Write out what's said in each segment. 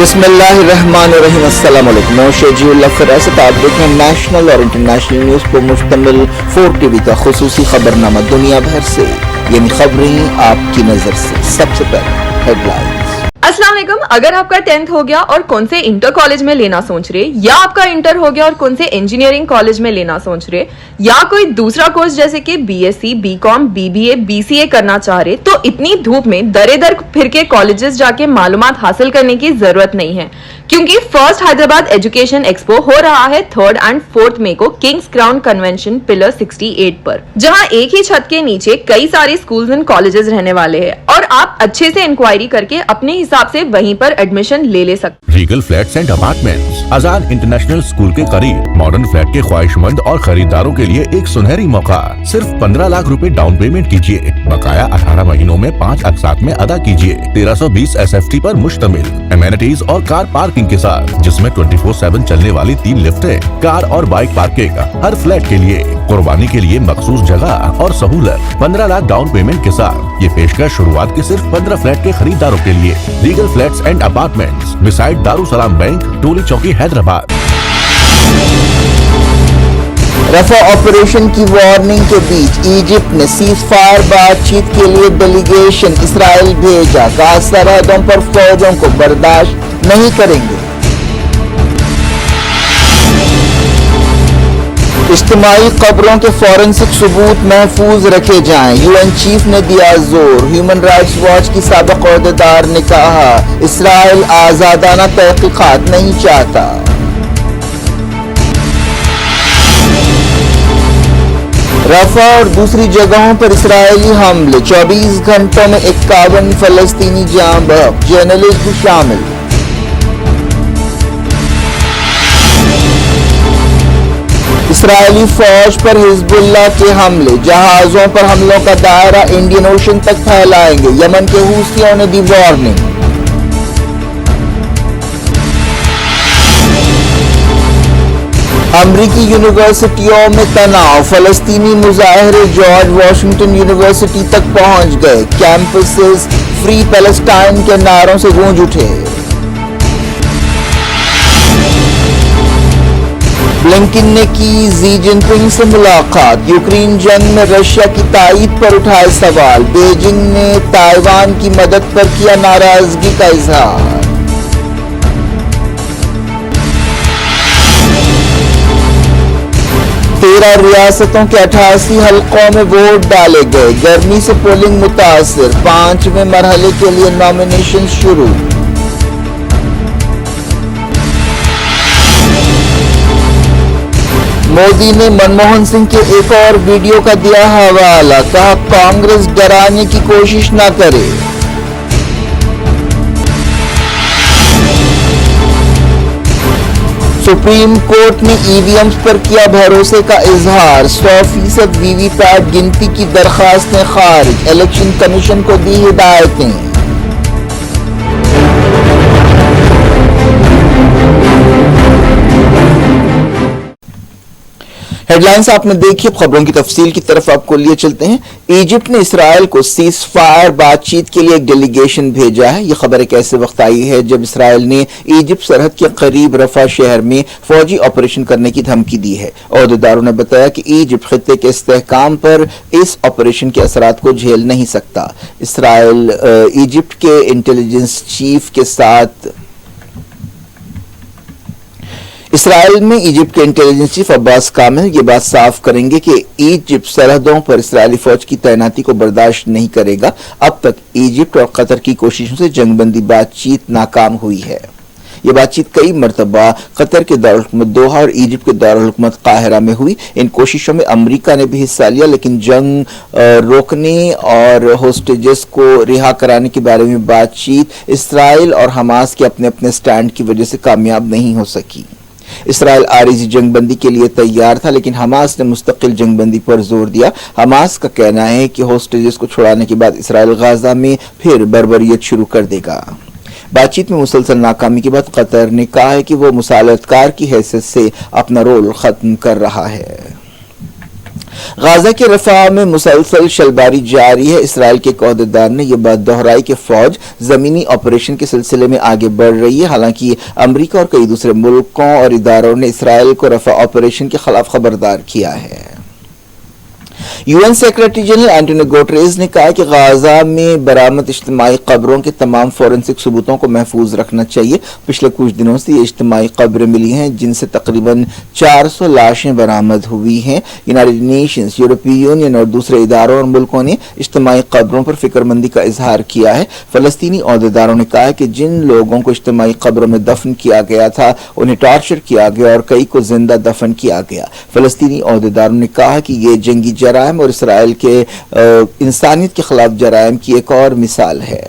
بسم اللہ الرحمن الرحیم. السلام علیکم. جی اللہ فراست آپ دیکھیں نیشنل اور انٹرنیشنل نیوز پر مشتمل 4 ٹی وی کا خصوصی خبرنامہ دنیا بھر سے، یعنی خبریں آپ کی نظر سے. سب سے پہلے ہیڈ لائنز. السلام علیکم. اگر آپ کا 10th ہو گیا اور کون سے انٹر کالج میں لینا سوچ رہے، یا آپ کا انٹر ہو گیا اور کون سے انجینئرنگ کالج میں لینا سوچ رہے، یا کوئی دوسرا کورس جیسے کہ B S C, B Com, B B A, B C A کرنا چاہ رہے، تو اتنی دھوپ میں درے در پھر کے کالجز جا کے معلومات حاصل کرنے کی ضرورت نہیں ہے، کیونکہ فرسٹ حیدرآباد ایجوکیشن ایکسپو ہو رہا ہے 3 اور 4 مئی کو کنگز کراؤن کنونشن پلر 68 پر، جہاں ایک ہی چھت کے نیچے کئی سارے اسکولز اینڈ کالجز رہنے والے ہیں، اور آپ اچھے سے انکوائری کر کے اپنے حساب سے وہیں پر ایڈمیشن لے سکتے. Regal flats and apartments Azad international school کے قریب ماڈرن فلیٹ کے خواہش مند اور خریداروں کے لیے ایک سنہری موقع. صرف 15 لاکھ روپے ڈاؤن پیمنٹ کیجیے، بقایا 18 مہینوں میں 5 اقساط میں ادا کیجیے. 1320 SFT پر مشتمل امینٹیز اور کار پارکنگ کے ساتھ، جس میں 24/7 چلنے والی 3 لفٹیں، کار اور بائک پارکنگ ہر فلیٹ کے لیے، قربانی کے لیے مخصوص جگہ اور سہولت. 15 لاکھ ڈاؤن پیمنٹ کے ساتھ یہ پیشکش شروعات کے صرف 15 فلیٹ کے خریداروں کے لیے. Regal flats and apartments beside Darussalam bank, Toli Chowki, Hyderabad. Rafah operation کی وارننگ کے بیچ ایجپٹ نے سیز فائر بات چیت کے لیے ڈیلیگیشن اسرائیل بھیجا. کہا سرحدوں پر فوجوں کو برداشت نہیں کریں گے. اجتماعی قبروں کے فورنسک ثبوت محفوظ رکھے جائیں، یو این چیف نے دیا زور. ہیومن رائٹس واچ کی سابق عہدیدار نے کہا اسرائیل آزادانہ تحقیقات نہیں چاہتا. رفح اور دوسری جگہوں پر اسرائیلی حملے، 24 گھنٹوں میں 51 فلسطینی جاں بحق، جرنلسٹ بھی شامل. اسرائیلی فوج پر حزب اللہ کے حملے، جہازوں پر حملوں کا دائرہ انڈین اوشن تک پھیلائیں گے، یمن کے حوثیوں نے دی وارننگ. امریکی یونیورسٹیوں میں تناؤ، فلسطینی مظاہرے جارج واشنگٹن یونیورسٹی تک پہنچ گئے، کیمپسز فری پیلسٹائن کے نعروں سے گونج اٹھے. بلنکن نے کی زی جن پنگ سے ملاقات، یوکرین جنگ میں رشیا کی تائید پر اٹھائے سوال. بیجنگ نے تائیوان کی مدد پر کیا ناراضگی کا اظہار. 13 ریاستوں کے 88 حلقوں میں ووٹ ڈالے گئے. گرمی سے پولنگ متاثر، 5ویں مرحلے کے لیے نامینیشن شروع. مودی نے منموہن سنگھ کے ایک اور ویڈیو کا دیا حوالہ، کہا کانگریس ڈرانے کی کوشش نہ کرے. سپریم کورٹ نے ای وی ایمز پر کیا بھروسے کا اظہار، 100% وی وی پیٹ گنتی کی درخواستیں خارج، الیکشن کمیشن کو دی ہدایتیں. ہیڈ لائنز آپ نے دیکھی. خبروں کی تفصیل کی طرف آپ کو لیے چلتے ہیں. ایجپٹ نے اسرائیل کو سیز فائر بات چیت کے لیے ایک ڈیلیگیشن بھیجا ہے. یہ خبر ایک ایسے وقت آئی ہے جب اسرائیل نے ایجپٹ سرحد کے قریب رفح شہر میں فوجی آپریشن کرنے کی دھمکی دی ہے. عہدیداروں نے بتایا کہ ایجپٹ خطے کے استحکام پر اس آپریشن کے اثرات کو جھیل نہیں سکتا. اسرائیل ایجپٹ کے انٹیلیجنس چیف کے ساتھ اسرائیل میں ایجپٹ کے انٹیلیجنس چیف عباس کامل یہ بات صاف کریں گے کہ ایجپٹ سرحدوں پر اسرائیلی فوج کی تعیناتی کو برداشت نہیں کرے گا. اب تک ایجپٹ اور قطر کی کوششوں سے جنگ بندی بات چیت ناکام ہوئی ہے. یہ بات چیت کئی مرتبہ قطر کے دارالحکومت دوحہ اور ایجپٹ کے دارالحکومت قاہرہ میں ہوئی. ان کوششوں میں امریکہ نے بھی حصہ لیا، لیکن جنگ روکنے اور ہوسٹیجز کو رہا کرانے کے بارے میں بات چیت اسرائیل اور حماس کے اپنے سٹینڈ کی وجہ سے کامیاب نہیں ہو سکی. اسرائیل عارضی جنگ بندی کے لیے تیار تھا، لیکن حماس نے مستقل جنگ بندی پر زور دیا. حماس کا کہنا ہے کہ ہوسٹیجز کو چھڑانے کے بعد اسرائیل غزہ میں پھر بربریت شروع کر دے گا. بات چیت میں مسلسل ناکامی کے بعد قطر نے کہا ہے کہ وہ مصالحت کار کی حیثیت سے اپنا رول ختم کر رہا ہے. غازہ کے رفح میں مسلسل شلباری جاری ہے. اسرائیل کے ایک عہدیدار نے یہ بات دہرائی کہ فوج زمینی آپریشن کے سلسلے میں آگے بڑھ رہی ہے. حالانکہ امریکہ اور کئی دوسرے ملکوں اور اداروں نے اسرائیل کو رفح آپریشن کے خلاف خبردار کیا ہے. UN سیکرٹری جنرل اینٹونیو گوٹریز نے کہا کہ غازہ میں برآمد اجتماعی قبروں کے تمام فورنسک ثبوتوں کو محفوظ رکھنا چاہیے. پچھلے کچھ دنوں سے یہ اجتماعی قبریں ملی ہیں جن سے تقریباً 400 لاشیں برآمد ہوئی ہیں. یونائیٹڈ نیشنز، یورپی یونین اور دوسرے اداروں اور ملکوں نے اجتماعی قبروں پر فکر مندی کا اظہار کیا ہے. فلسطینی عہدیداروں نے کہا کہ جن لوگوں کو اجتماعی قبروں میں دفن کیا گیا تھا انہیں ٹارچر کیا گیا اور کئی کو زندہ دفن کیا گیا. فلسطینی عہدیداروں نے کہا کہ یہ جنگی جرائم اور اسرائیل کے انسانیت کے خلاف جرائم کی ایک اور مثال ہے.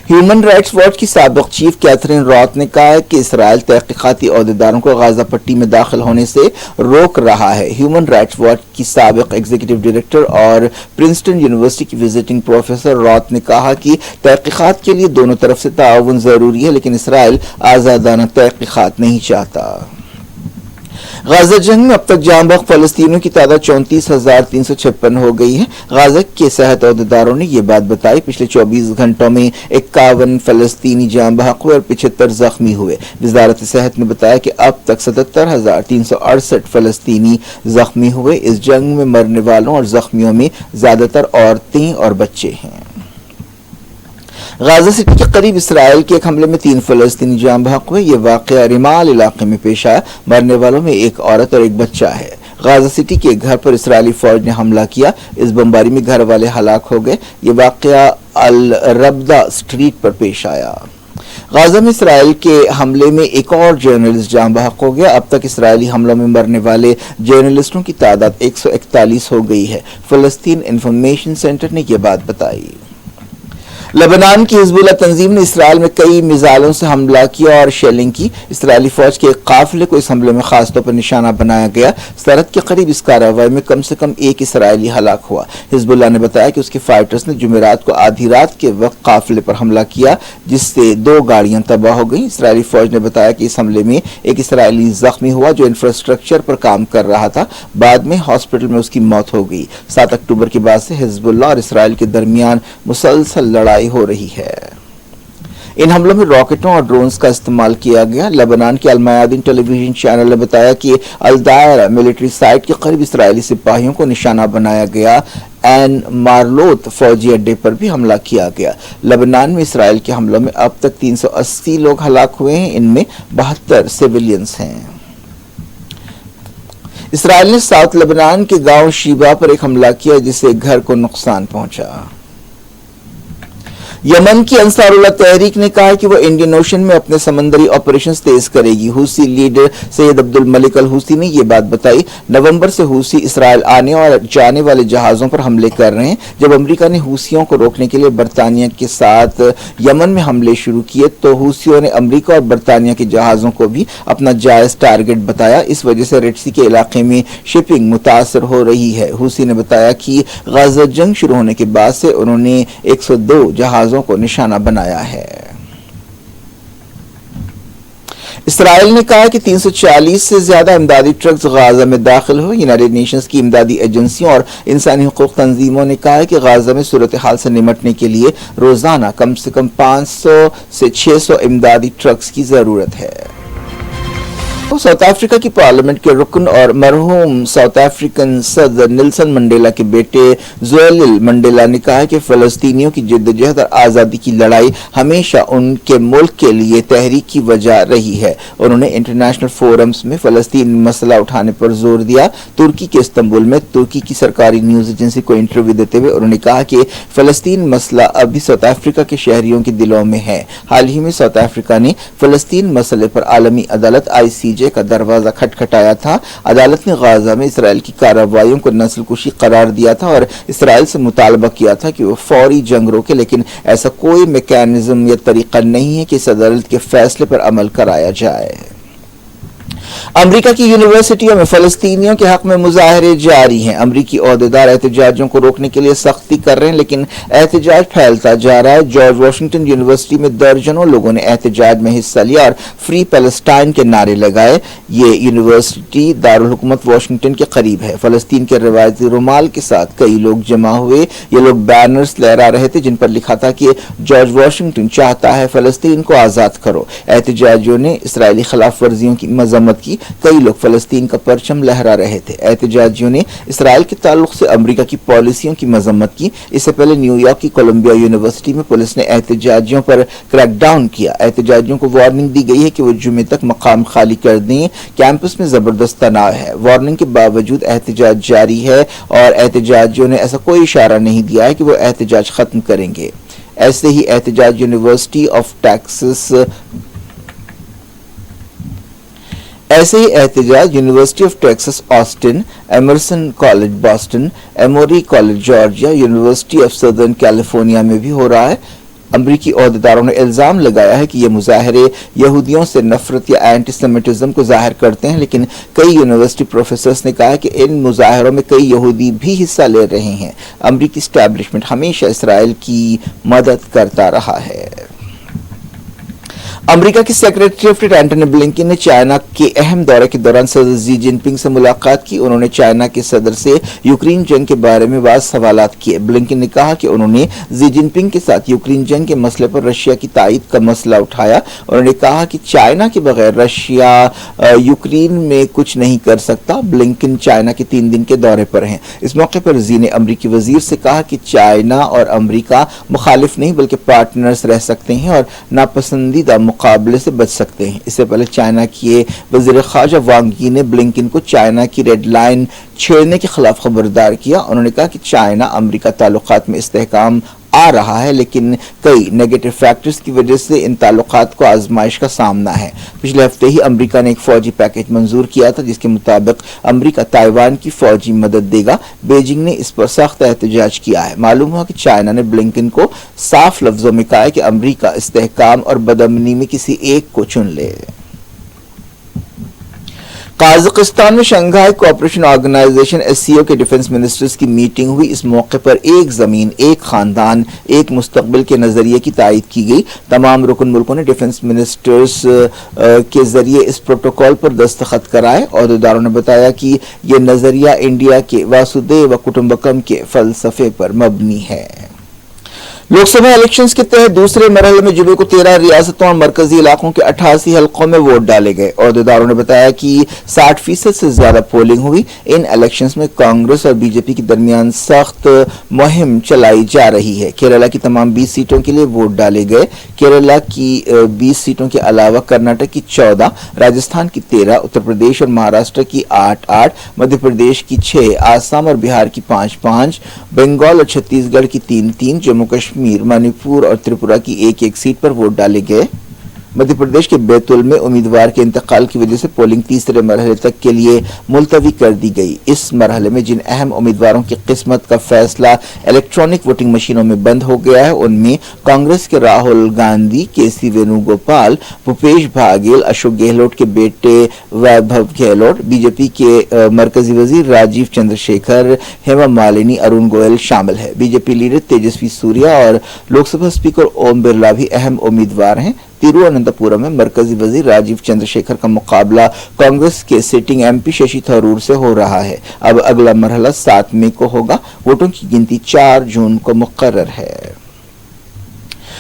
ہیومن رائٹس واچ کی سابق چیف کیتھرین رات نے کہا ہے کہ اسرائیل تحقیقاتی عہدیداروں کو غازہ پٹی میں داخل ہونے سے روک رہا ہے. ہیومن رائٹس واچ کی سابق ایگزیکٹو ڈائریکٹر اور پرنسٹن یونیورسٹی کی وزٹنگ پروفیسر رات نے کہا کہ تحقیقات کے لیے دونوں طرف سے تعاون ضروری ہے لیکن اسرائیل آزادانہ تحقیقات نہیں چاہتا. غازہ جنگ میں اب تک جاں بحق فلسطینیوں کی تعداد 34,356 ہو گئی ہے. غازہ کے صحت عہدیداروں نے یہ بات بتائی. پچھلے 24 گھنٹوں میں 51 فلسطینی جاں بحق ہوئے اور 75 زخمی ہوئے. وزارت صحت نے بتایا کہ اب تک 77,368 فلسطینی زخمی ہوئے. اس جنگ میں مرنے والوں اور زخمیوں میں زیادہ تر عورتیں اور بچے ہیں. غازہ سٹی کے قریب اسرائیل کے ایک حملے میں 3 فلسطینی جاں بحق ہوئے. یہ واقعہ رمال علاقے میں پیش آیا. مرنے والوں میں ایک عورت اور ایک بچہ ہے. غازہ سٹی کے ایک گھر پر اسرائیلی فوج نے حملہ کیا. اس بمباری میں گھر والے ہلاک ہو گئے. یہ واقعہ الربدہ اسٹریٹ پر پیش آیا. غازہ میں اسرائیل کے حملے میں ایک اور جرنلسٹ جاں بحق ہو گیا. اب تک اسرائیلی حملوں میں مرنے والے جرنلسٹوں کی تعداد 141 ہو گئی ہے. فلسطین انفارمیشن سینٹر نے یہ بات بتائی. لبنان کی حزب اللہ تنظیم نے اسرائیل میں کئی میزائلوں سے حملہ کیا اور شیلنگ کی. اسرائیلی فوج کے ایک قافلے کو اس حملے میں خاص طور پر نشانہ بنایا گیا. سرحد کے قریب اس کارروائی میں کم سے کم ایک اسرائیلی ہلاک ہوا. حزب اللہ نے بتایا کہ اس کے فائٹرز نے جمعرات کو آدھی رات کے وقت قافلے پر حملہ کیا جس سے 2 گاڑیاں تباہ ہو گئیں. اسرائیلی فوج نے بتایا کہ اس حملے میں ایک اسرائیلی زخمی ہوا جو انفراسٹرکچر پر کام کر رہا تھا. بعد میں ہاسپٹل میں اس کی موت ہو گئی. 7 اکتوبر کے بعد سے حزب اللہ اور اسرائیل کے درمیان مسلسل لڑائی ہو رہی ہے. ان حملوں میں راکٹوں اور ڈرونز کا استعمال کیا گیا. لبنان کے المیادین ٹیلی ویژن چینل نے بتایا کہ الدائرہ ملٹری سائٹ کے قریب اسرائیلی سپاہیوں کو نشانہ بنایا گیا. این مارلوت فوجی اڈے پر بھی حملہ کیا گیا. لبنان میں اسرائیل کے حملوں میں اب تک 380 لوگ ہلاک ہوئے ہیں. ان میں 72 سیویلینز ہیں. اسرائیل نے ساؤتھ لبنان کے گاؤں شیبا پر ایک حملہ کیا جس سے ایک گھر کو نقصان پہنچا. یمن کی انصار اللہ تحریک نے کہا کہ وہ انڈین اوشن میں اپنے سمندری آپریشنز تیز کرے گی. حوثی لیڈر سید عبد الملک الحوثی نے یہ بات بتائی. نومبر سے حوثی اسرائیل آنے اور جانے والے جہازوں پر حملے کر رہے ہیں. جب امریکہ نے حوثیوں کو روکنے کے لیے برطانیہ کے ساتھ یمن میں حملے شروع کیے تو حوثیوں نے امریکہ اور برطانیہ کے جہازوں کو بھی اپنا جائز ٹارگٹ بتایا. اس وجہ سے ریڈ سی کے علاقے میں شپنگ متاثر ہو رہی ہے. حوثی نے بتایا کہ غزہ جنگ شروع ہونے کے بعد سے انہوں نے 102 جہازوں کو نشانہ بنایا ہے. اسرائیل نے کہا کہ 340 سے زیادہ امدادی ٹرکس غازہ میں داخل ہوئے. یونائیٹڈ نیشنز کی امدادی ایجنسیوں اور انسانی حقوق تنظیموں نے کہا ہے کہ غازہ میں صورتحال سے نمٹنے کے لیے روزانہ کم سے کم 500 سے 600 امدادی ٹرکس کی ضرورت ہے. ساؤتھ افریقہ کی پارلیمنٹ کے رکن اور مرحوم ساؤتھ افریقن صدر نیلسن منڈیلا کے بیٹے زویلل منڈیلا نے کہا کہ فلسطینیوں کی جدوجہد اور آزادی کی لڑائی ہمیشہ ان کے ملک کے لیے تحریک کی وجہ رہی ہے. انہوں نے انٹرنیشنل فورمز میں فلسطین مسئلہ اٹھانے پر زور دیا. ترکی کے استنبول میں ترکی کی سرکاری نیوز ایجنسی کو انٹرویو دیتے ہوئے انہوں نے کہا کہ فلسطین مسئلہ ابھی ساؤتھ افریقہ کے شہریوں کے دلوں میں ہے. حال ہی میں ساؤتھ افریقہ نے فلسطین مسئلے پر عالمی عدالت ICJ کا دروازہ کھٹکھٹایا تھا. عدالت نے غازہ میں اسرائیل کی کارروائیوں کو نسل کشی قرار دیا تھا اور اسرائیل سے مطالبہ کیا تھا کہ وہ فوری جنگ روکے. لیکن ایسا کوئی میکانزم یا طریقہ نہیں ہے کہ اس عدالت کے فیصلے پر عمل کرایا جائے. امریکہ کی یونیورسٹیوں میں فلسطینیوں کے حق میں مظاہرے جاری ہیں. امریکی عہدیدار احتجاجوں کو روکنے کے لیے سختی کر رہے ہیں لیکن احتجاج پھیلتا جا رہا ہے. جارج واشنگٹن یونیورسٹی میں درجنوں لوگوں نے احتجاج میں حصہ لیا اور فری پیلسٹائن کے نعرے لگائے. یہ یونیورسٹی دارالحکومت واشنگٹن کے قریب ہے. فلسطین کے روایتی رومال کے ساتھ کئی لوگ جمع ہوئے. یہ لوگ بینرز لہرا رہے تھے جن پر لکھا تھا کہ جارج واشنگٹن چاہتا ہے فلسطین کو آزاد کرو. احتجاجیوں نے اسرائیلی خلاف ورزیوں کی مذمت کی. کئی لوگ فلسطین کا پرچم لہرا رہے تھے. احتجاجیوں نے اسرائیل کے تعلق سے امریکہ کی پالیسیوں کی مذمت کی. اس سے پہلے نیو یارک کی کولمبیا یونیورسٹی میں پولیس نے احتجاجیوں پر کریک ڈاؤن کیا. احتجاجیوں کو وارننگ دی گئی ہے کہ وہ جمعے تک مقام خالی کر دیں. کیمپس میں زبردست تناؤ ہے. وارننگ کے باوجود احتجاج جاری ہے اور احتجاجیوں نے ایسا کوئی اشارہ نہیں دیا ہے کہ وہ احتجاج ختم کریں گے. ایسے ہی احتجاج University of Texas Austin, Emerson College Boston, Emory College Georgia, University of Southern California میں بھی ہو رہا ہے. امریکی عہدیداروں نے الزام لگایا ہے کہ یہ مظاہرے یہودیوں سے نفرت یا اینٹی سیمیٹزم کو ظاہر کرتے ہیں، لیکن کئی یونیورسٹی پروفیسرز نے کہا کہ ان مظاہروں میں کئی یہودی بھی حصہ لے رہے ہیں. امریکی اسٹیبلشمنٹ ہمیشہ اسرائیل کی مدد کرتا رہا ہے. امریکہ کے secretary of state Antony Blinken نے چائنا کے اہم دورے کے دوران صدر زی جن پنگ سے ملاقات کی. انہوں نے چائنا کے صدر سے یوکرین جنگ کے بارے میں بعض سوالات کیے. بلنکن نے کہا کہ انہوں نے زی جن پنگ کے ساتھ یوکرین جنگ کے مسئلے پر رشیا کی تائید کا مسئلہ اٹھایا. انہوں نے کہا کہ چائنا کے بغیر رشیا یوکرین میں کچھ نہیں کر سکتا. بلنکن چائنا کے 3 دن کے دورے پر ہیں. اس موقع پر زی نے امریکی وزیر سے کہا کہ چائنا اور امریکہ مخالف نہیں بلکہ پارٹنرز رہ سکتے ہیں اور ناپسندیدہ مقابلے سے بچ سکتے ہیں. اس سے پہلے چائنا کے وزیر خارجہ وانگ یی نے بلنکن کو چائنا کی ریڈ لائن چھیڑنے کے خلاف خبردار کیا. انہوں نے کہا کہ چائنا امریکہ تعلقات میں استحکام آ رہا ہے لیکن کئی نیگیٹو فیکٹرز کی وجہ سے ان تعلقات کو آزمائش کا سامنا ہے. پچھلے ہفتے ہی امریکہ نے ایک فوجی پیکیج منظور کیا تھا جس کے مطابق امریکہ تائیوان کی فوجی مدد دے گا. بیجنگ نے اس پر سخت احتجاج کیا ہے. معلوم ہوا کہ چائنا نے بلنکن کو صاف لفظوں میں کہا ہے کہ امریکہ استحکام اور بدامنی میں کسی ایک کو چن لے. قازقستان میں شنگھائی کوآپریشن آرگنائزیشن SCO کے ڈیفنس منسٹرز کی میٹنگ ہوئی. اس موقع پر ایک زمین، ایک خاندان، ایک مستقبل کے نظریے کی تائید کی گئی. تمام رکن ملکوں نے ڈیفنس منسٹرز کے ذریعے اس پروٹوکول پر دستخط کرائے. عہدیداروں نے بتایا کہ یہ نظریہ انڈیا کے واسودیو کٹمبکم کے فلسفے پر مبنی ہے. لوک سبھا الیکشنز کے تحت دوسرے مرحلے میں جمعے کو 13 ریاستوں اور مرکزی علاقوں کے 88 حلقوں میں ووٹ ڈالے گئے. عہدیداروں نے بتایا کہ 60% سے زیادہ پولنگ ہوئی. ان الیکشنز میں کانگریس اور بی جے پی کے درمیان سخت مہم چلائی جا رہی ہے. کیرلا کی تمام 20 سیٹوں کے لیے ووٹ ڈالے گئے. کیرلا کی 20 سیٹوں کے علاوہ کرناٹک کی 14، راجستھان کی 13، اتر پردیش اور مہاراشٹر کی 8، مدھیہ پردیش کی 6، آسام اور بہار کی 5، بنگال اور چھتیس گڑھ کی 3، جموں کشمیر، منی پور اور تریپورہ کی 1 سیٹ پر ووٹ ڈالے گئے. مدھیہ پردیش کے بیتول میں امیدوار کے انتقال کی وجہ سے پولنگ تیسرے مرحلے تک کے لیے ملتوی کر دی گئی. اس مرحلے میں جن اہم امیدواروں کی قسمت کا فیصلہ الیکٹرانک ووٹنگ مشینوں میں بند ہو گیا ہے ان میں کانگریس کے راہل گاندھی، KC وینوگوپال، بھوپیش باگیل، اشوک گہلوٹ کے بیٹے ویبھو گہلوٹ، بی جے پی کے مرکزی وزیر راجیو چندر شیکھر، ہیما مالنی، ارون گوئل شامل ہے. B J P leader Tejasvi Surya اور لوک سبھا اسپیکر اوم برلا بھی اہم امیدوار ہیں. تیرواننتپورم میں مرکزی وزیر راجیو چندر شیکھر کا مقابلہ کانگریس کے سٹنگ MP ششی تھرور سے ہو رہا ہے. اب اگلا مرحلہ 7 مئی کو ہوگا. ووٹوں کی گنتی 4 جون کو مقرر ہے.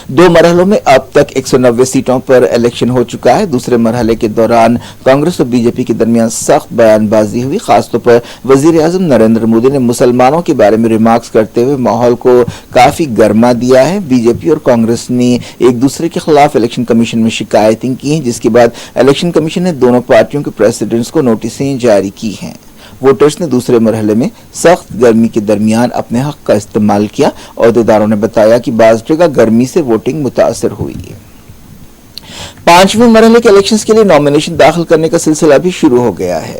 2 مرحلوں میں اب تک 190 سیٹوں پر الیکشن ہو چکا ہے. دوسرے مرحلے کے دوران کانگریس اور بی جے پی کے درمیان سخت بیان بازی ہوئی. خاص طور پر وزیر اعظم نریندر مودی نے مسلمانوں کے بارے میں ریمارکس کرتے ہوئے ماحول کو کافی گرما دیا ہے. بی جے پی اور کانگریس نے ایک دوسرے کے خلاف الیکشن کمیشن میں شکایتیں کی ہیں جس کے بعد الیکشن کمیشن نے دونوں پارٹیوں کے پریزیڈنٹس کو نوٹسیں جاری کی ہیں. ووٹرز نے دوسرے مرحلے میں سخت گرمی کے درمیان اپنے حق کا استعمال کیا. عہدیداروں نے بتایا کہ بعض جگہ گرمی سے ووٹنگ متاثر ہوئی ہے. 5ویں مرحلے کے الیکشنز کے لیے نامینیشن داخل کرنے کا سلسلہ بھی شروع ہو گیا ہے.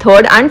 3rd and